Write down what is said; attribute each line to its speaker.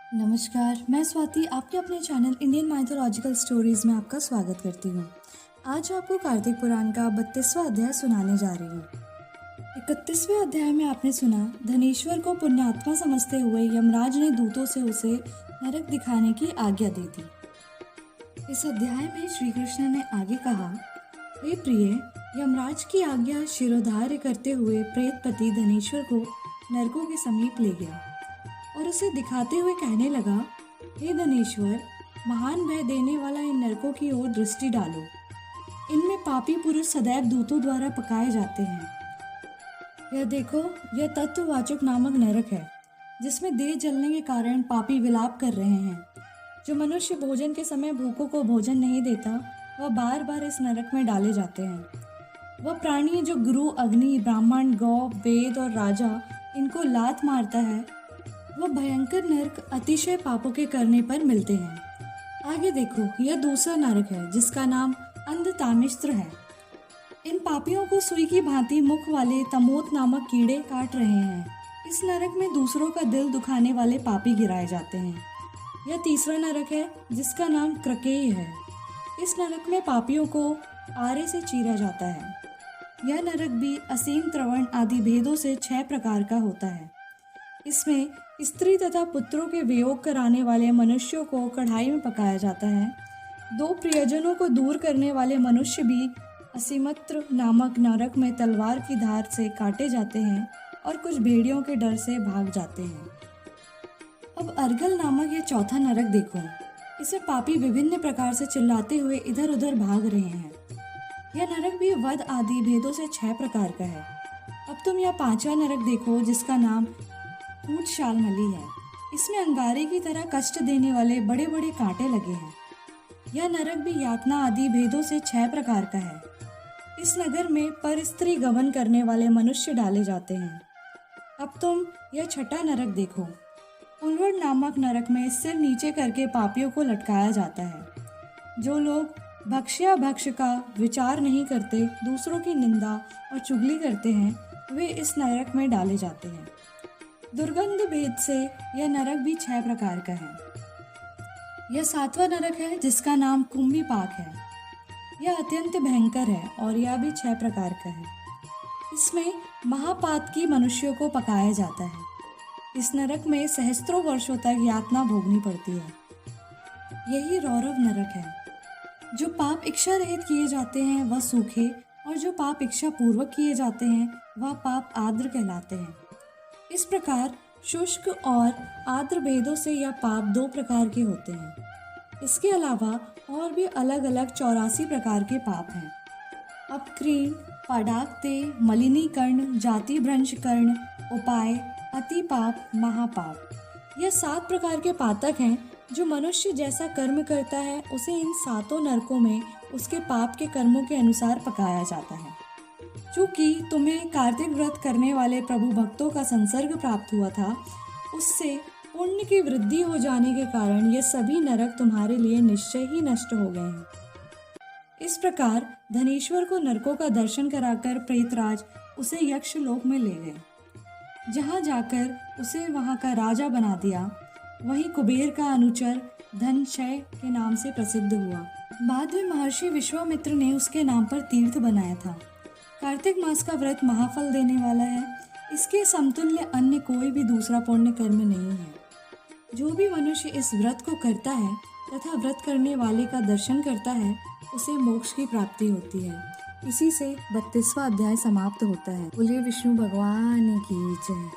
Speaker 1: नमस्कार, मैं स्वाति आपके अपने चैनल इंडियन माइथोलॉजिकल स्टोरीज में आपका स्वागत करती हूँ। आज आपको कार्तिक पुराण का 32वां अध्याय सुनाने जा रही हूँ। 31वें अध्याय में आपने सुना, धनेश्वर को पुण्यात्मा समझते हुए यमराज ने दूतों से उसे नरक दिखाने की आज्ञा दी थी। इस अध्याय में श्री कृष्ण ने आगे कहा, हे प्रिय, यमराज की आज्ञा शिरोधार्य करते हुए प्रेतपति धनेश्वर को नरकों के समीप ले गया और उसे दिखाते हुए कहने लगा, हे धनेश्वर, महान भय देने वाला इन नरकों की ओर दृष्टि डालो। इनमें पापी पुरुष सदैव दूतों द्वारा पकाए जाते हैं। यह देखो, यह तत्ववाचक नामक नरक है, जिसमें देह जलने के कारण पापी विलाप कर रहे हैं। जो मनुष्य भोजन के समय भूखों को भोजन नहीं देता, वह बार बार इस नरक में डाले जाते हैं। वह प्राणी जो गुरु, अग्नि, ब्राह्मण, गौ, वेद और राजा इनको लात मारता है, वह भयंकर नरक अतिशय पापों के करने पर मिलते हैं। आगे देखो, यह दूसरा नरक है जिसका नाम अंधतामिश्र है। इन पापियों को सुई की भांति मुख वाले तमोत नामक कीड़े काट रहे हैं। इस नरक में दूसरों का दिल दुखाने वाले पापी गिराए जाते हैं। यह तीसरा नरक है जिसका नाम क्रकेय है। इस नरक में पापियों को आरे से चीरा जाता है। यह नरक भी असीम, त्रवण आदि भेदों से 6 प्रकार का होता है। इसमें स्त्री तथा पुत्रों के वियोग कराने वाले मनुष्यों को कढ़ाई में पकाया जाता है। 2 प्रियजनों को दूर करने वाले मनुष्य भी असीमत्र नामक नरक में तलवार की धार से काटे जाते हैं और कुछ भेड़ियों के डर से भाग जाते हैं। अब अर्गल नामक ये चौथा नरक देखो। इसे पापी विभिन्न प्रकार से चिल्लाते हुए इधर उधर भाग रहे हैं। यह नरक भी वध आदि भेदों से 6 प्रकार का है। अब तुम यह 5वां नरक देखो, जिसका नाम ऊंट शालमली है। इसमें अंगारे की तरह कष्ट देने वाले बड़े बड़े कांटे लगे हैं। यह नरक भी यातना आदि भेदों से 6 प्रकार का है। इस नगर में पर स्त्री गमन करने वाले मनुष्य डाले जाते हैं। अब तुम यह 6वां नरक देखो। उल्वड नामक नरक में सिर नीचे करके पापियों को लटकाया जाता है। जो लोग भक्ष्य का विचार नहीं करते, दूसरों की निंदा और चुगली करते हैं, वे इस नरक में डाले जाते हैं। दुर्गंध भेद से यह नरक भी 6 प्रकार का है। यह 7वां नरक है जिसका नाम कुंभी पाक है। यह अत्यंत भयंकर है और यह भी 6 प्रकार का है। इसमें महापातकी मनुष्यों को पकाया जाता है। इस नरक में सहस्त्रों वर्षों तक यातना भोगनी पड़ती है। यही रौरव नरक है। जो पाप इच्छा रहित किए जाते हैं वह सूखे, और जो पाप इच्छा पूर्वक किए जाते हैं वह पाप आर्द्र कहलाते हैं। इस प्रकार शुष्क और आर्द्र भेदों से यह पाप 2 प्रकार के होते हैं। इसके अलावा और भी अलग अलग 84 प्रकार के पाप हैं। अपक्रीण, पाडाक्ते, मलिनीकर्ण, जाति भ्रंश कर्ण, उपाय, अति पाप, महापाप, यह 7 प्रकार के पातक हैं। जो मनुष्य जैसा कर्म करता है उसे इन 7 नरकों में उसके पाप के कर्मों के अनुसार पकाया जाता है। चूँकि तुम्हें कार्तिक व्रत करने वाले प्रभु भक्तों का संसर्ग प्राप्त हुआ था, उससे पुण्य की वृद्धि हो जाने के कारण ये सभी नरक तुम्हारे लिए निश्चय ही नष्ट हो गए हैं। इस प्रकार धनेश्वर को नरकों का दर्शन कराकर प्रेतराज उसे यक्ष लोक में ले गए, जहाँ जाकर उसे वहाँ का राजा बना दिया। वहीं कुबेर का अनुचर धनक्षय के नाम से प्रसिद्ध हुआ। बाद में महर्षि विश्वामित्र ने उसके नाम पर तीर्थ बनाया था। कार्तिक मास का व्रत महाफल देने वाला है। इसके समतुल्य अन्य कोई भी दूसरा पुण्य कर्म नहीं है। जो भी मनुष्य इस व्रत को करता है तथा व्रत करने वाले का दर्शन करता है, उसे मोक्ष की प्राप्ति होती है। इसी से 32वां अध्याय समाप्त होता है। बोलिए विष्णु भगवान की जय।